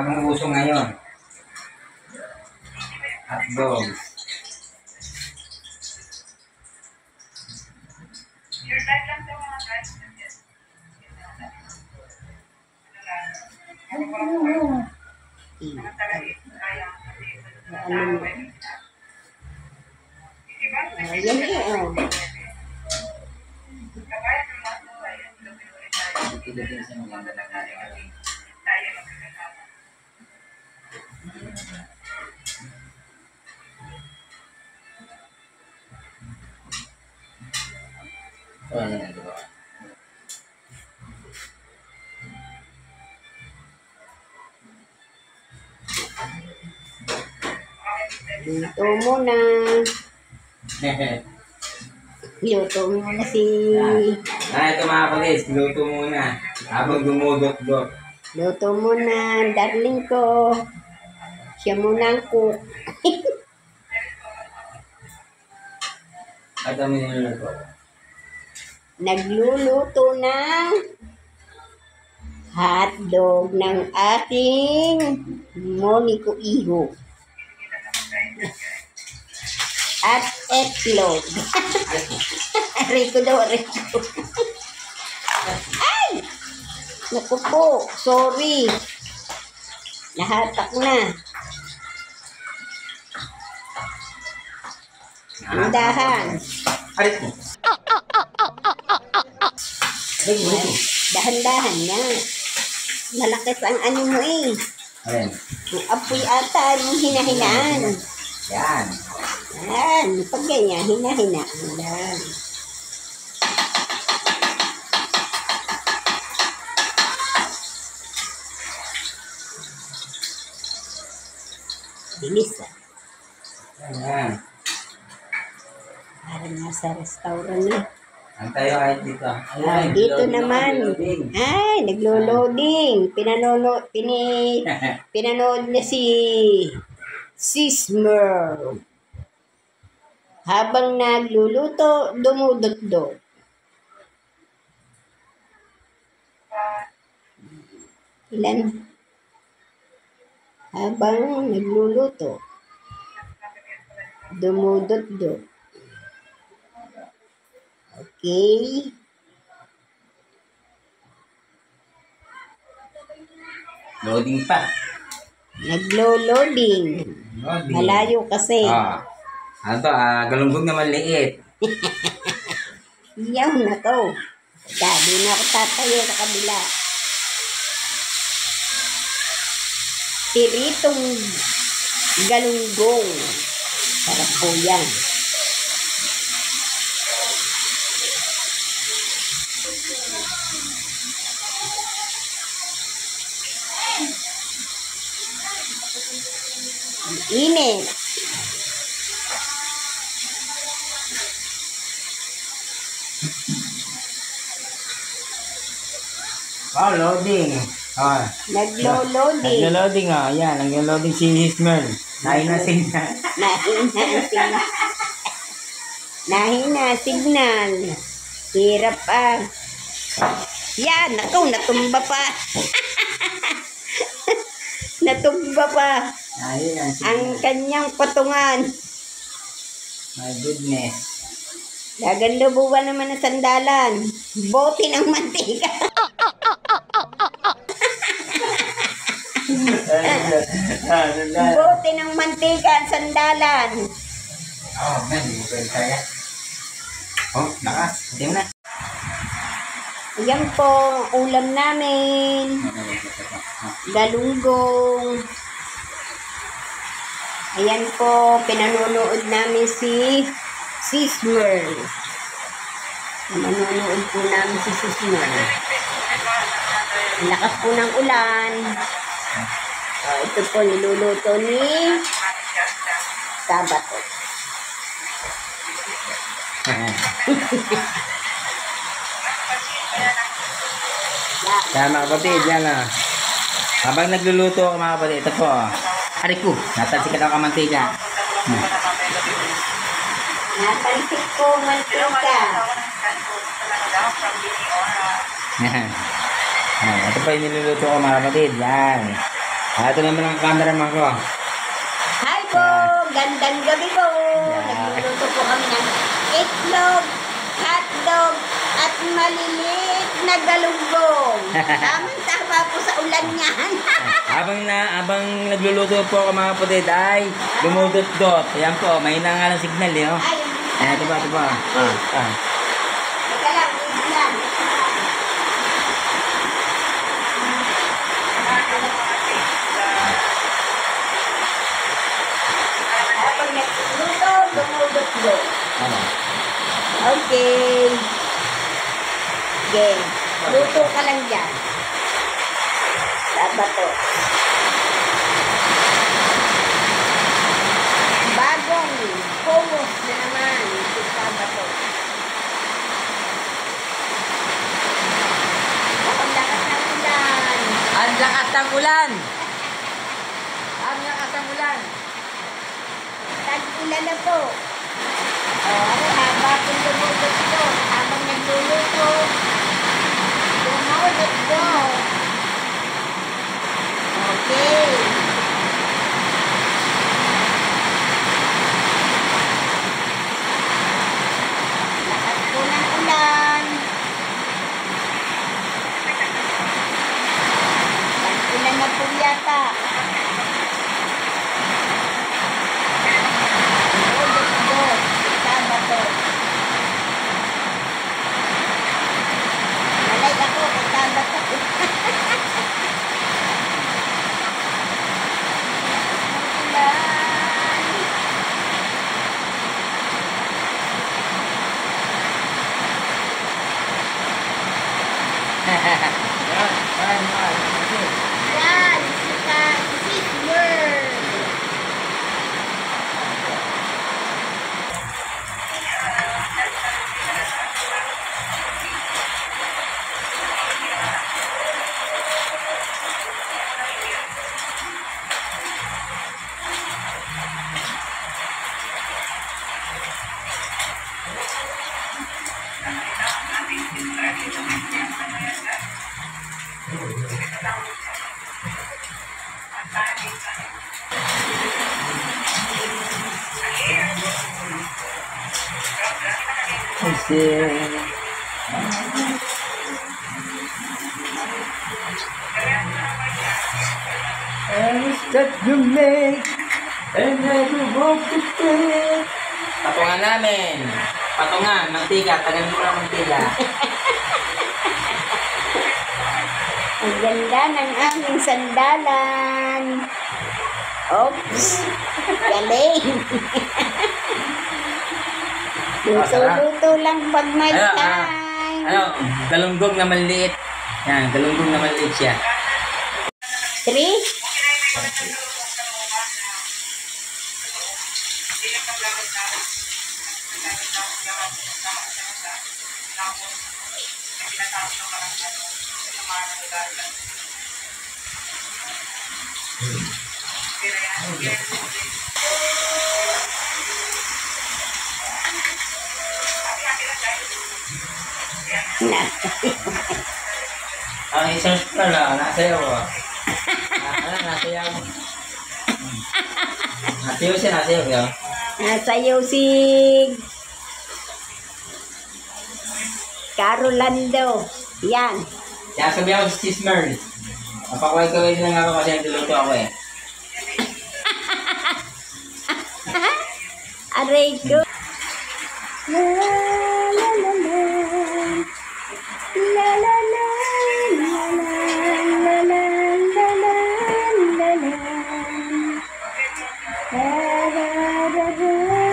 bagong uso ngayon. Hotdog. Yan eh, Luto muna. Luto muna si... Ito mga kalis, luto muna. Habang dumudot-dot. Luto muna, darling ko. Siya muna ang cook. At kami niluluto. Nagluluto ng hotdog ng ating Monico Iho. At etlog. Rico daw, Rico. Ay! Naku po, sorry. Nahatak na. Dahan. Arit mo. Dahan-dahan nga. Malakas ang ano mo eh. Ayan. Ang apoy ata, yung hinahinaan. Yan. Yan, pag ganyan, hinahinaan lang. Bilis ah. Ayan. Parang nasa restaurant na. Antay tayo kahit dito. Ayan. Dito naman. Ay, naglo-loading. Pinanood niya si Sismer. Habang nagluluto, dumudot-dot. Ilan? Habang nagluluto, dumudot-dot. Okay. Loading pa. Naglo-loading. Loading. Malayo kasi. Ano to, galunggong na maliit. Iyaw na to. Dali na ako tatayo sa kabila. Piritong galunggong. Sarap po yan. Init. Loading. Naglo-loading. Naglo-loading Yan, naglo-loading si Hismer. Nahina signal. Nahina signal. Hirap ah. Yan, ako, natumba pa. Natumba pa. Ang kanyang patungan. My goodness. Gagandabuhan naman ng sandalan. Bote ng mantika. Bote ng mantika ang sandalan. Man, hindi mo pwede kaya. Lakas. Hindi mo na. Ayan po, ulam namin. Galunggong. Ayan po, pinanonood namin si Sismer. Pinanonood po namin si Sismer. Ang lakas po ng ulan. Ito po niluluto ni Sabato. Kaya mga kapatid, yan habang nagluluto ako mga kapatid, ito po. Aray ko, natansikat ako mantika. Napansik ko mantika. Ito po yung niluluto ko mga kapatid. Yan. Ito naman ang cameraman ko. Hi po! Gandang gabi po! Nagluluto po kami ng itlog, hotdog, at maliliit na galunggong. Tamang-tama po sa ulan yan. Habang nagluluto po ako mga kapatid ay dumudot-dot. Ayan po, may nga ng signal eh. Oh. Ay, Ayan, ito ba, ito ba? teka lang, wait lang. Habang nagluluto, dumudot-dot. Ano? Okay. Game. Luto ka lang dyan. Dapat to. Bagong hummus na naman. Dapat to. Ang lakas ng ulan. Ang lakas ng ulan! Ang lakas ng ulan! Tag-ulan na po. Ano, habang lumulot-lo, habang nagluluto, lumulot-lo. Okay. Lakas po ng ulan. Tag-ulan na po yata. Lumulot-lo. Tama to. Malay ako, kay tama to. Yan, sika, sweet word. That you make and never walk the street. Patungan namin. Patungan, mantika. Tagal mo lang mantika. Ang ganda ng aming sandalan. Oops. Galing. Luto-luto lang pag may time. Galunggong na maliit. Yan, galunggong na maliit siya. 3. Ang isang pala, nasayaw ko. Nasayaw mo. Nasayaw siya, nasayaw siya. Nasayaw si Carolando. Yan. Kaya sabi ako si Chismer. Napakway-kaway lang ako kasi nagluluto ako eh. Aray ko. La la la la. La la la. La la la la la la la. La la la la la.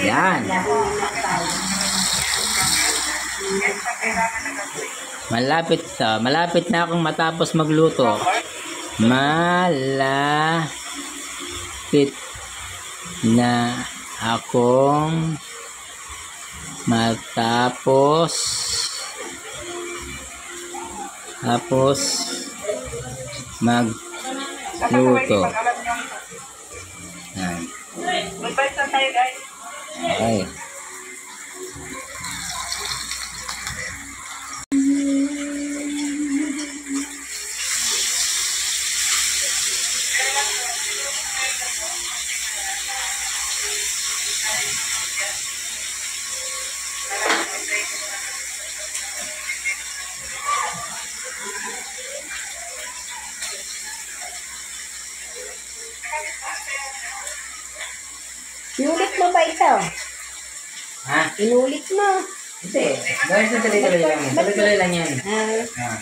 Yan. Malapit na akong matapos magluto. Malapit na akong matapos magluto. luto. Yan. Mag-bite na tayo, guys. Okay. Inulit mo ba ito? Ha? Inulit mo. Hindi. Guys, tuloy-tuloy lang yan. Tuloy-tuloy lang yan. Ah, Ah.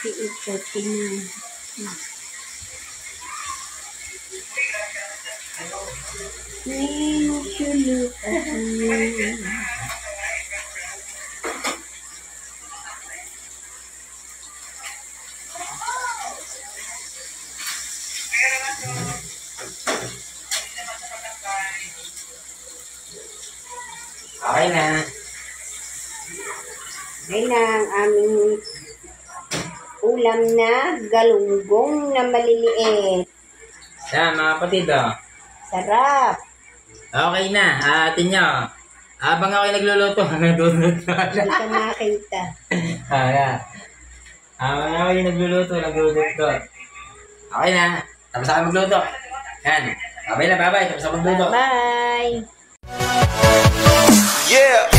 ito, tingnan. Okay na. Ay na ang aming ulam na galunggong na maliliit. Yan, mga kapatid, oh. Sarap. Okay na. Atin nyo. Habang ako'y nagluluto, nagdudot Hindi ka makita. yan. Habang ako'y nagluluto, nagdudot. Okay na. Tapos ako magluto. Yan. Babay na, babay. Tapos ako magluto. Bye. Yeah.